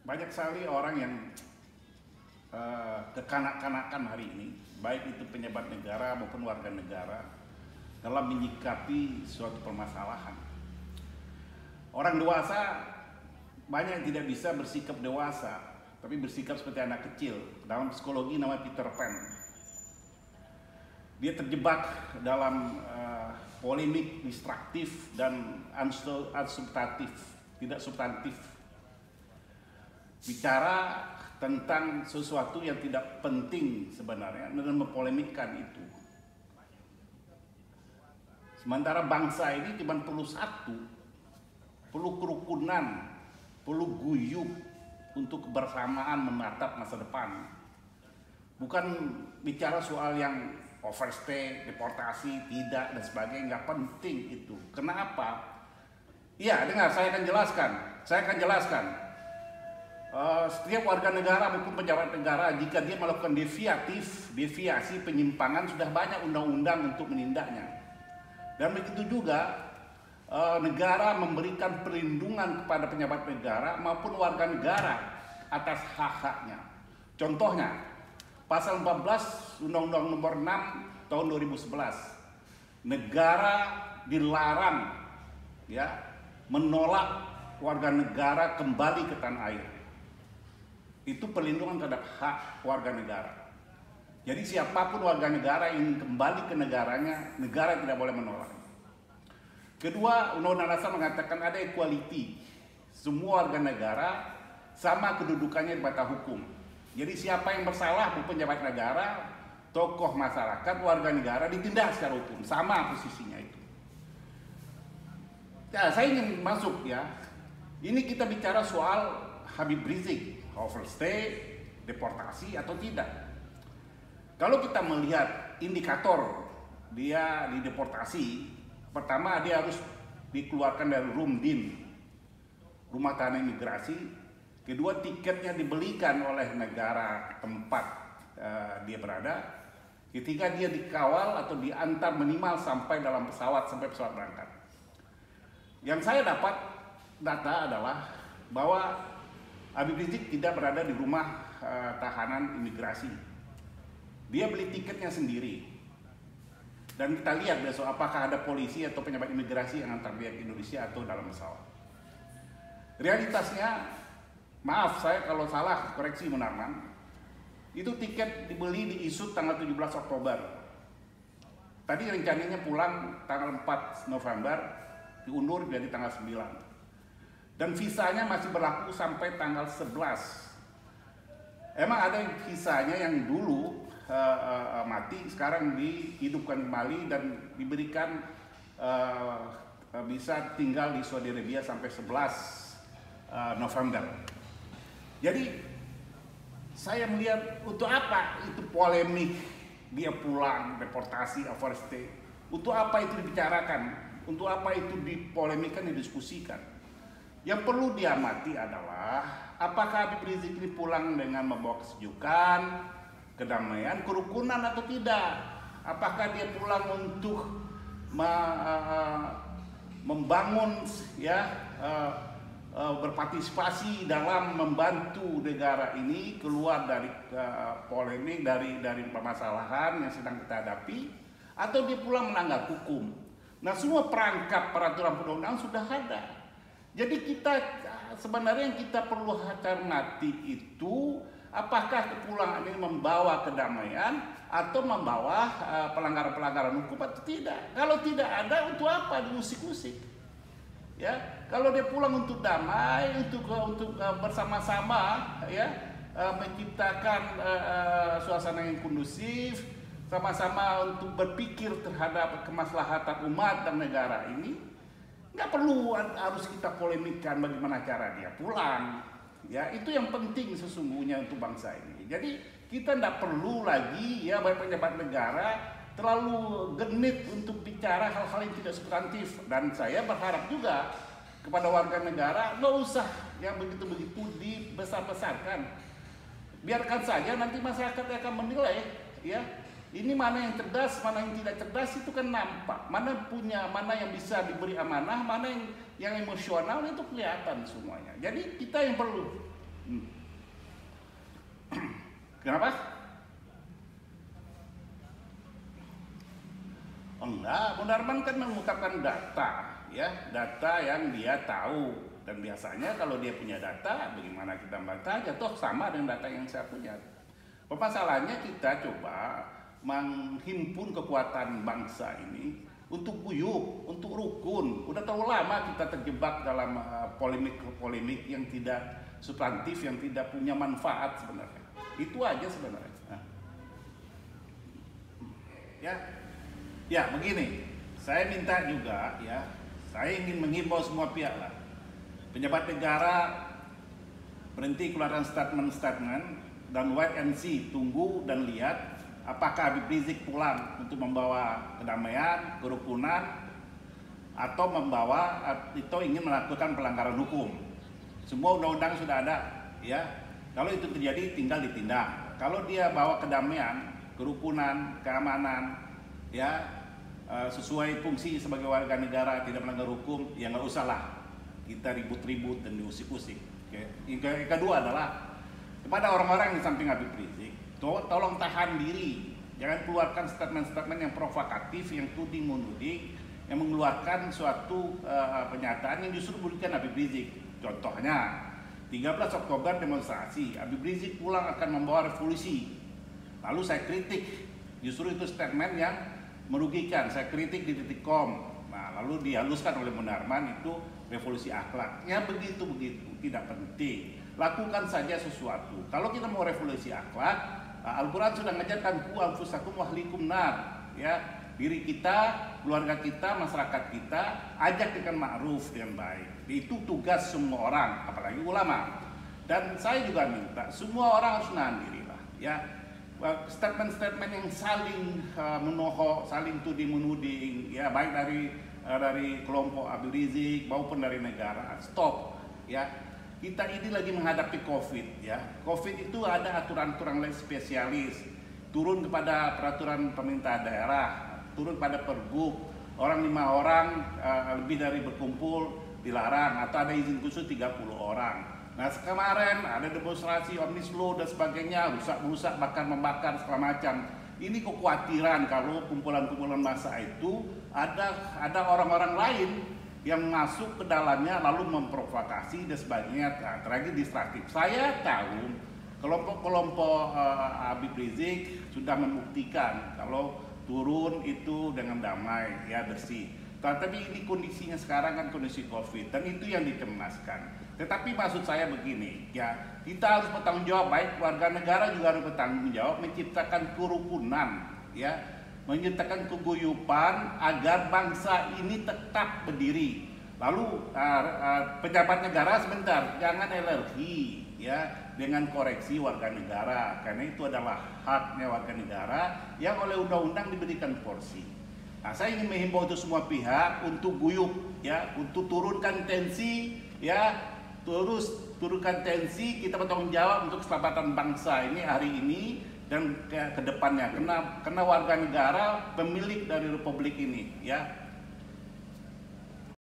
banyak sekali orang yang kekanak-kanakan hari ini, baik itu pejabat negara maupun warga negara, dalam menyikapi suatu permasalahan. Orang dewasa banyak yang tidak bisa bersikap dewasa, tapi bersikap seperti anak kecil. Dalam psikologi namanya Peter Pan. Dia terjebak dalam polemik distraktif dan unsubstantif, tidak substantif. Bicara tentang sesuatu yang tidak penting sebenarnya dan mempolemikkan itu. Sementara bangsa ini cuma perlu satu, perlu kerukunan, perlu guyup untuk kebersamaan menatap masa depan. Bukan bicara soal yang overstay, deportasi, tidak dan sebagainya, nggak penting itu. Kenapa? Iya, dengar, saya akan jelaskan. Setiap warga negara maupun pejabat negara, jika dia melakukan deviasi, penyimpangan, sudah banyak undang-undang untuk menindaknya. Dan begitu juga negara memberikan perlindungan kepada pejabat negara maupun warga negara atas hak-haknya. Contohnya, pasal 14 Undang-Undang Nomor 6 tahun 2011, negara dilarang menolak warga negara kembali ke tanah air. Itu perlindungan terhadap hak warga negara. Jadi siapapun warga negara yang ingin kembali ke negaranya, negara tidak boleh menolak. Kedua, Undang-Undang Dasar mengatakan ada equality. Semua warga negara sama kedudukannya di mata hukum. Jadi siapa yang bersalah, pejabat negara, tokoh masyarakat, warga negara ditindak secara hukum, sama posisinya itu. Ya, saya ingin masuk ya. Ini kita bicara soal Habib Rizik, overstay, deportasi atau tidak. Kalau kita melihat indikator dia dideportasi, pertama dia harus dikeluarkan dari RUMDIN, rumah tahanan imigrasi. Kedua, tiketnya dibelikan oleh negara tempat dia berada. Ketiga, dia dikawal atau diantar minimal sampai dalam pesawat, sampai pesawat berangkat. Yang saya dapat data adalah bahwa Habib Rizik tidak berada di rumah tahanan imigrasi. Dia beli tiketnya sendiri. Dan kita lihat besok apakah ada polisi atau pejabat imigrasi yang antar dia ke Indonesia atau dalam pesawat. Realitasnya, maaf saya kalau salah, koreksi Munarman, itu tiket dibeli diisut tanggal 17 Oktober. Tadi rencananya pulang tanggal 4 November, diundur jadi tanggal 9. Dan visanya masih berlaku sampai tanggal 11. Emang ada yang visanya yang dulu mati, sekarang dihidupkan kembali dan diberikan bisa tinggal di Saudi Arabia sampai 11 November. Jadi saya melihat untuk apa itu polemik dia pulang, deportasi, overstay. Untuk apa itu dibicarakan? Untuk apa itu dipolemikan, didiskusikan? Yang perlu diamati adalah apakah Habib Rizik ini pulang dengan membawa kesejukan, kedamaian, kerukunan atau tidak? Apakah dia pulang untuk membangun berpartisipasi dalam membantu negara ini keluar dari polemik, dari permasalahan yang sedang kita hadapi, atau dia pulang melanggar hukum? Nah, semua perangkap peraturan perundang-undangan sudah ada. Jadi kita sebenarnya yang kita perlu cermati itu apakah kepulangan ini membawa kedamaian atau membawa pelanggaran-pelanggaran hukum atau tidak. Kalau tidak ada, untuk apa diusik-usik? Ya, kalau dia pulang untuk damai, untuk bersama-sama menciptakan suasana yang kondusif, sama-sama untuk berpikir terhadap kemaslahatan umat dan negara ini. Nggak perlu harus kita polemikkan bagaimana cara dia pulang. Ya, itu yang penting sesungguhnya untuk bangsa ini. Jadi kita nggak perlu lagi baik pejabat negara terlalu genit untuk bicara hal-hal yang tidak substantif. Dan saya berharap juga kepada warga negara nggak usah yang begitu-begitu dibesar-besarkan. Biarkan saja nanti masyarakat akan menilai ya. Ini mana yang cerdas, mana yang tidak cerdas itu kan nampak. Mana yang bisa diberi amanah, mana yang emosional itu kelihatan semuanya. Jadi kita yang perlu Hmm. Kenapa? Enggak, Munarman kan mengungkapkan data, ya, data yang dia tahu. Dan biasanya kalau dia punya data, bagaimana kita membantah aja, toh sama dengan data yang saya punya. Permasalahannya kita coba menghimpun kekuatan bangsa ini untuk guyup, untuk rukun. Udah terlalu lama kita terjebak dalam polemik-polemik yang tidak substantif, yang tidak punya manfaat sebenarnya. Itu aja sebenarnya. Nah. Ya, begini. Saya minta juga, ya, saya ingin menghimbau semua pihak lah. Pejabat negara berhenti keluarkan statement-statement dan wait and see, tunggu dan lihat apakah Habib Rizik pulang untuk membawa kedamaian, kerukunan, atau ingin melakukan pelanggaran hukum. Semua undang-undang sudah ada, ya. Kalau itu terjadi tinggal ditindak. Kalau dia bawa kedamaian, kerukunan, keamanan, ya, sesuai fungsi sebagai warga negara, tidak melanggar hukum, ya nggak usah lah kita ribut-ribut dan diusik-usik. Yang kedua adalah kepada orang-orang di samping Habib Rizik, tolong tahan diri, jangan keluarkan statement-statement yang provokatif, yang tuding menuding, yang mengeluarkan suatu pernyataan yang justru merugikan Habib Rizik. Contohnya 13 Oktober demonstrasi, Habib Rizik pulang akan membawa revolusi, lalu saya kritik, justru itu statement yang merugikan. Saya kritik di Detikcom. Nah, lalu dihaluskan oleh Munarman itu revolusi akhlak. Ya begitu tidak penting. Lakukan saja sesuatu. Kalau kita mau revolusi akhlak, Al-Quran sudah mengajarkan ku anfusakum wa ahlikum nar. Ya, diri kita, keluarga kita, masyarakat kita, ajak dengan ma'ruf, dengan baik. Itu tugas semua orang, apalagi ulama. Dan saya juga minta semua orang harus nahan diri lah. Ya, statement-statement yang saling menohok, saling tuding menuding, ya, baik dari kelompok Habib Rizik maupun dari negara, stop, ya. Kita ini lagi menghadapi COVID, ya. COVID itu ada aturan-aturan spesialis, turun kepada peraturan pemerintah daerah, turun pada Pergub, orang 5 orang lebih dari berkumpul dilarang, atau ada izin khusus 30 orang. Nah, kemarin ada demonstrasi Omnibus Law dan sebagainya, rusak-rusak, bahkan membakar segala macam. Ini kekhawatiran kalau kumpulan-kumpulan massa itu ada orang-orang lain yang masuk ke dalamnya lalu memprovokasi dan sebagainya, terlebih distraktif. Saya tahu kelompok-kelompok Habib Rizik sudah membuktikan kalau turun itu dengan damai, ya, bersih. Tapi ini kondisinya sekarang kan kondisi COVID, dan itu yang dicemaskan. Tetapi maksud saya begini, ya, kita harus bertanggung jawab, baik warga negara juga harus bertanggung jawab menciptakan kerukunan, ya, menciptakan keguyupan agar bangsa ini tetap berdiri. Lalu pejabat negara sebentar, jangan alergi, ya, dengan koreksi warga negara, karena itu adalah haknya warga negara yang oleh undang-undang diberikan porsi. Nah, saya ingin menghimbau untuk semua pihak untuk guyup, ya, untuk turunkan tensi, ya, turunkan tensi, kita bertanggung jawab untuk keselamatan bangsa ini hari ini dan ke depannya, karena warga negara pemilik dari republik ini, ya.